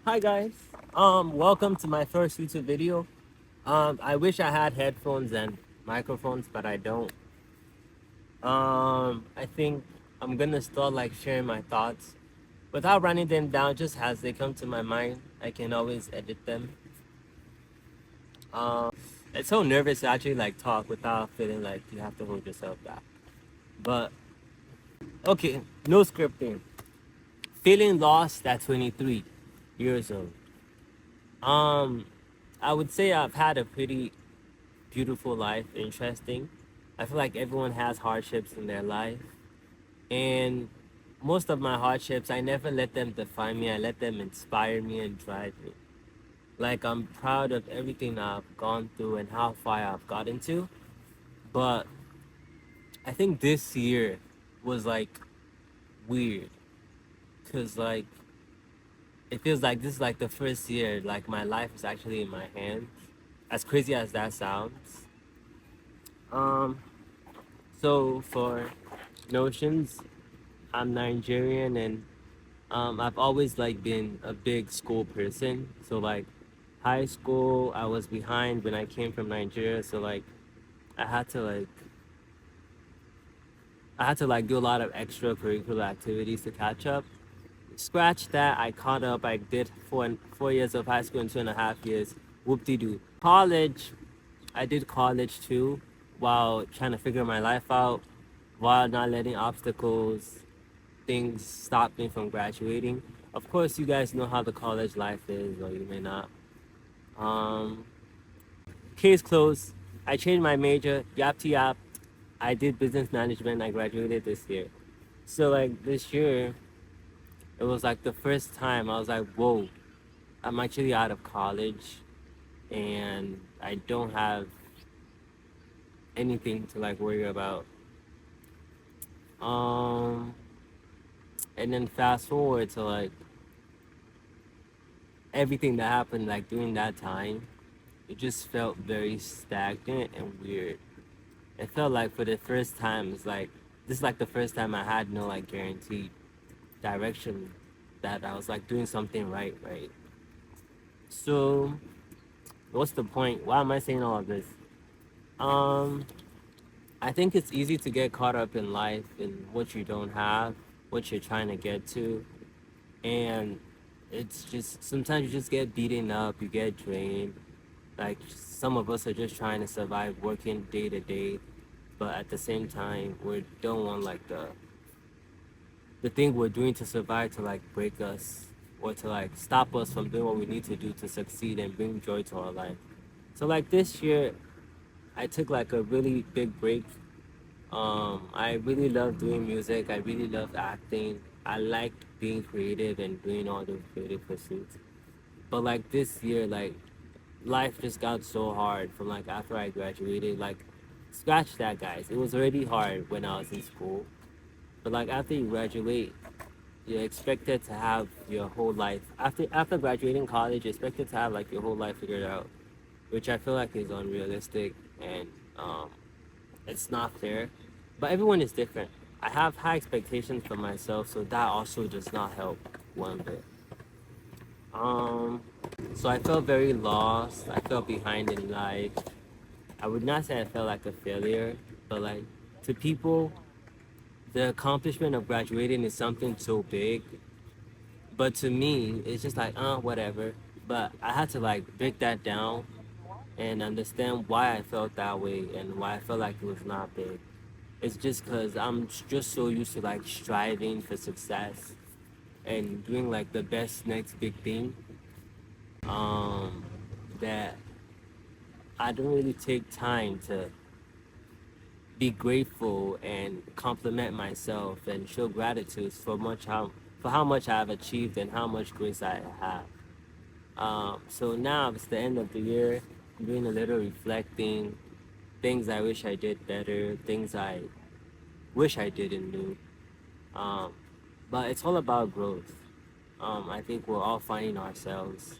Hi guys. Welcome to my first YouTube video. I wish I had headphones and microphones, but I don't. I think I'm gonna start like sharing my thoughts without writing them down, just as they come to my mind. I can always edit them. It's so nervous to actually like talk without feeling like you have to hold yourself back. But okay, no scripting. Feeling lost at 23 years old. Um, I would say I've had a pretty beautiful life, interesting. I feel like everyone has hardships in their life. And most of my hardships, I never let them define me. I let them inspire me and drive me. Like, I'm proud of everything I've gone through and how far I've gotten to. But I think this year was like weird. Because, like, it feels like this is like the first year, like, my life is actually in my hands. As crazy as that sounds. Um, so for notions, I'm Nigerian and I've always like been a big school person. So like high school, I was behind when I came from Nigeria. So like I had to like I had to like do a lot of extracurricular activities to catch up. Scratch that, I caught up. I did 4 years of high school and 2.5 years. Whoop de doo. College, I did college too, while trying to figure my life out, while not letting obstacles things stop me from graduating. Of course, you guys know how the college life is, or you may not. Um, Case closed. I changed my major, yap to yap. I did business management. I graduated this year. So, like, this year, it was like the first time I was like, whoa, I'm actually out of college and I don't have anything to like worry about. Um, and then fast forward to like everything that happened like during that time, it just felt very stagnant and weird. It felt like for the first time, it's like this is like the first time I had no like guaranteed direction that I was like doing something right. So what's the point? Why am I saying all of this? Um, I think it's easy to get caught up in life in what you don't have, what you're trying to get to, and it's just sometimes you just get beaten up, you get drained. Like some of us are just trying to survive working day to day, but at the same time we don't want like the thing we're doing to survive to like break us or to like stop us from doing what we need to do to succeed and bring joy to our life. So like this year I took like a really big break. I really love doing music. I really love acting. I liked being creative and doing all those creative pursuits. But like this year, like life just got so hard from like after I graduated. Like scratch that, guys. It was already hard when I was in school. But like after you graduate, you're expected to have your whole life. After graduating college, you're expected to have like your whole life figured out, which I feel like is unrealistic and it's not fair. But everyone is different. I have high expectations for myself, so that also does not help one bit. Um, so I felt very lost. I felt behind in life. I would not say I felt like a failure, but like to people, the accomplishment of graduating is something so big. But to me, it's just like, whatever. But I had to like break that down and understand why I felt that way and why I felt like it was not big. It's just because I'm just so used to like striving for success and doing like the best next big thing um, that I don't really take time to be grateful and compliment myself and show gratitude for how much I've achieved and how much grace I have. So now it's the end of the year. I'm doing a little reflecting, things I wish I did better, things I wish I didn't do. Um, but it's all about growth. I think we're all finding ourselves,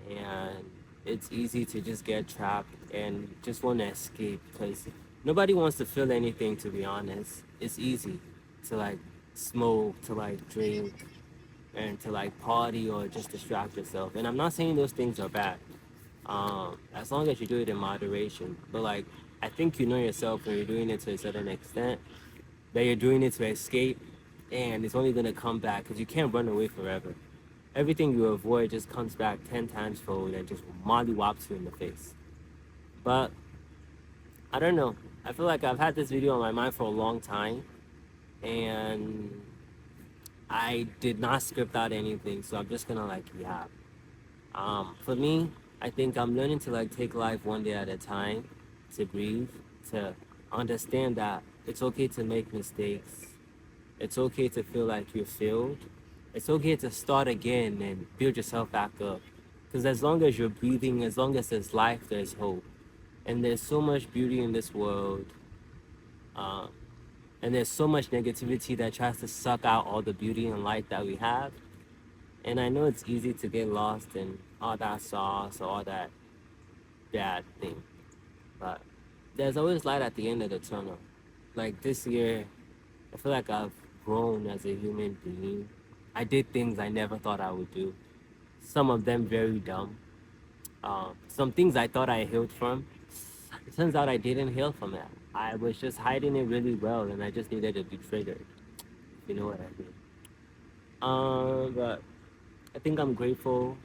and it's easy to just get trapped and just want to escape because nobody wants to feel anything, to be honest. It's easy to like smoke, to like drink, and to like party or just distract yourself. And I'm not saying those things are bad. As long as you do it in moderation. But like, I think you know yourself when you're doing it to a certain extent that you're doing it to escape, and it's only gonna come back because you can't run away forever. Everything you avoid just comes back 10 times fold and just mollywops you in the face. But I don't know. I feel like I've had this video on my mind for a long time, and I did not script out anything, so I'm just gonna like yeah. For me, I think I'm learning to like take life one day at a time, to breathe, to understand that it's okay to make mistakes. It's okay to feel like you failed. It's okay to start again and build yourself back up. Because as long as you're breathing, as long as there's life, there's hope. And there's so much beauty in this world. Um, and there's so much negativity that tries to suck out all the beauty and light that we have. And I know it's easy to get lost in all that sauce or all that bad thing. But there's always light at the end of the tunnel. Like this year, I feel like I've grown as a human being. I did things I never thought I would do. Some of them very dumb. Some things I thought I healed from. It turns out I didn't heal from it. I was just hiding it really well, and I just needed to be triggered. You know what I mean? But I think I'm grateful.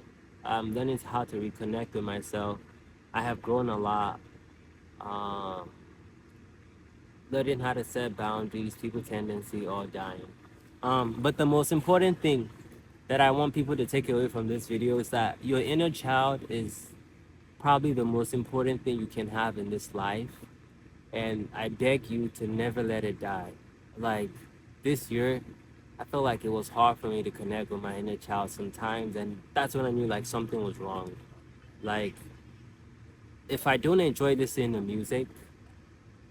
I'm learning how to reconnect with myself. I have grown a lot. Um, Learning how to set boundaries, people tendency, all dying. But the most important thing that I want people to take away from this video is that your inner child is probably the most important thing you can have in this life. And I beg you to never let it die. Like this year, I felt like it was hard for me to connect with my inner child sometimes. And that's when I knew like something was wrong. Like if I don't enjoy listening to music,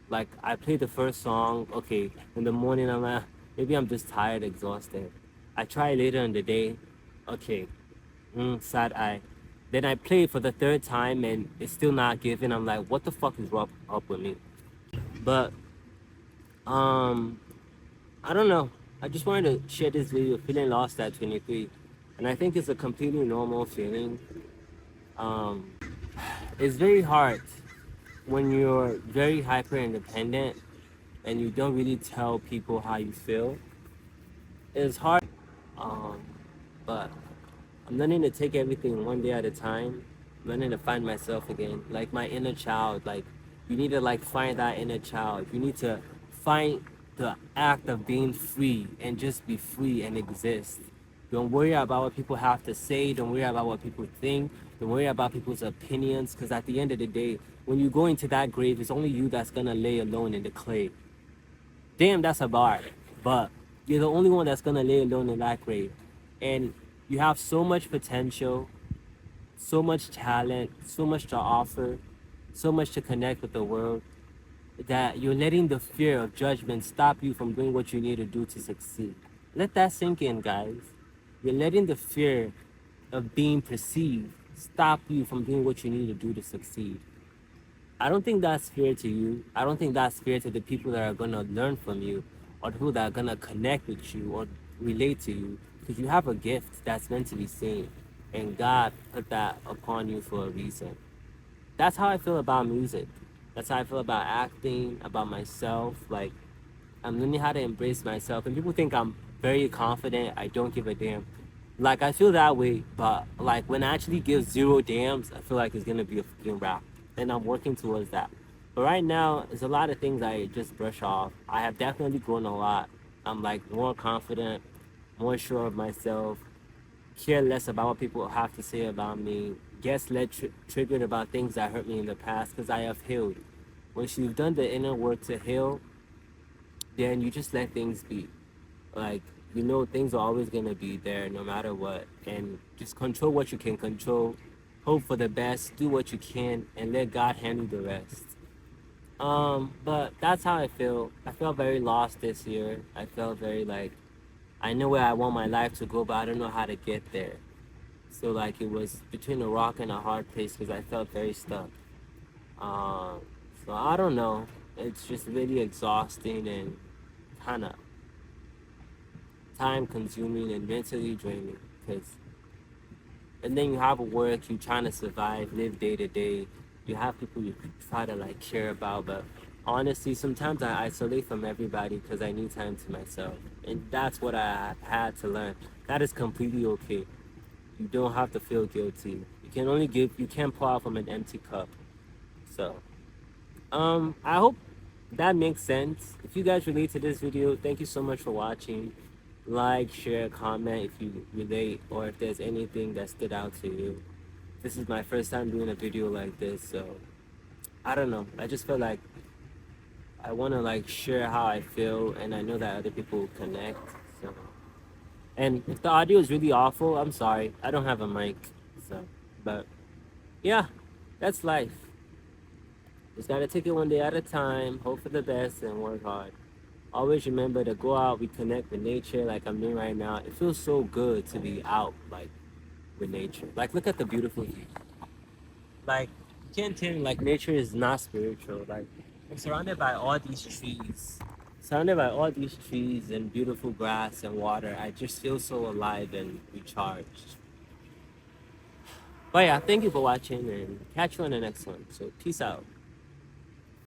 like I play the first song, okay, in the morning I'm like, maybe I'm just tired, exhausted. I try later in the day, okay, sad eye. Then I play it for the third time and it's still not giving. I'm like, what the fuck is up with me? But um, I don't know. I just wanted to share this video, feeling lost at 23, and I think it's a completely normal feeling. Um, it's very hard when you're very hyper independent and you don't really tell people how you feel. It's hard, um, but I'm learning to take everything one day at a time. I'm learning to find myself again, like my inner child. Like you need to like find that inner child. You need to find the act of being free and just be free and exist. Don't worry about what people have to say. Don't worry about what people think. Don't worry about people's opinions. Because at the end of the day, when you go into that grave, it's only you that's gonna lay alone in the clay. Damn, that's a bar. But you're the only one that's gonna lay alone in that grave. And you have so much potential, so much talent, so much to offer, so much to connect with the world, that you're letting the fear of judgment stop you from doing what you need to do to succeed. Let that sink in, guys. You're letting the fear of being perceived stop you from doing what you need to do to succeed. I don't think that's fair to you. I don't think that's fair to the people that are gonna learn from you, or the people that are gonna connect with you or relate to you, because you have a gift that's meant to be seen, and God put that upon you for a reason. That's how I feel about music. That's how I feel about acting, about myself. Like I'm learning how to embrace myself, and people think I'm very confident. I don't give a damn. Like I feel that way, but like when I actually give zero damns, I feel like it's gonna be a fucking rap, and I'm working towards that. But right now, there's a lot of things I just brush off. I have definitely grown a lot. I'm like more confident, more sure of myself, care less about what people have to say about me, gets less triggered about things that hurt me in the past because I have healed. Once you've done the inner work to heal, then you just let things be. Like, you know, things are always going to be there no matter what. And just control what you can control, hope for the best, do what you can, and let God handle the rest. But that's how I feel. I felt very lost this year. I felt very like, I know where I want my life to go, but I don't know how to get there. So like it was between a rock and a hard place because I felt very stuck. Um, so I don't know. It's just really exhausting and kind of time consuming and mentally draining. Because and then you have a work, you trying to survive, live day to day. You have people you try to like care about, but honestly, sometimes I isolate from everybody because I need time to myself, and that's what I had to learn. That is completely okay. You don't have to feel guilty. You can only give. You can't pour out from an empty cup. So, I hope that makes sense. If you guys relate to this video, thank you so much for watching. Like, share, comment if you relate or if there's anything that stood out to you. This is my first time doing a video like this, so I don't know. I just feel like I want to like share how I feel, and I know that other people will connect. So, and if the audio is really awful, I'm sorry. I don't have a mic, so. But yeah, that's life. Just gotta take it one day at a time, hope for the best, and work hard. Always remember to go out, reconnect with nature like I'm doing right now. It feels so good to be out, like, with nature. Like, look at the beautiful view. Like, you can't tell me, like, nature is not spiritual. Like, I'm surrounded by all these trees. Surrounded by all these trees and beautiful grass and water. I just feel so alive and recharged. But yeah, thank you for watching and catch you on the next one. So, peace out.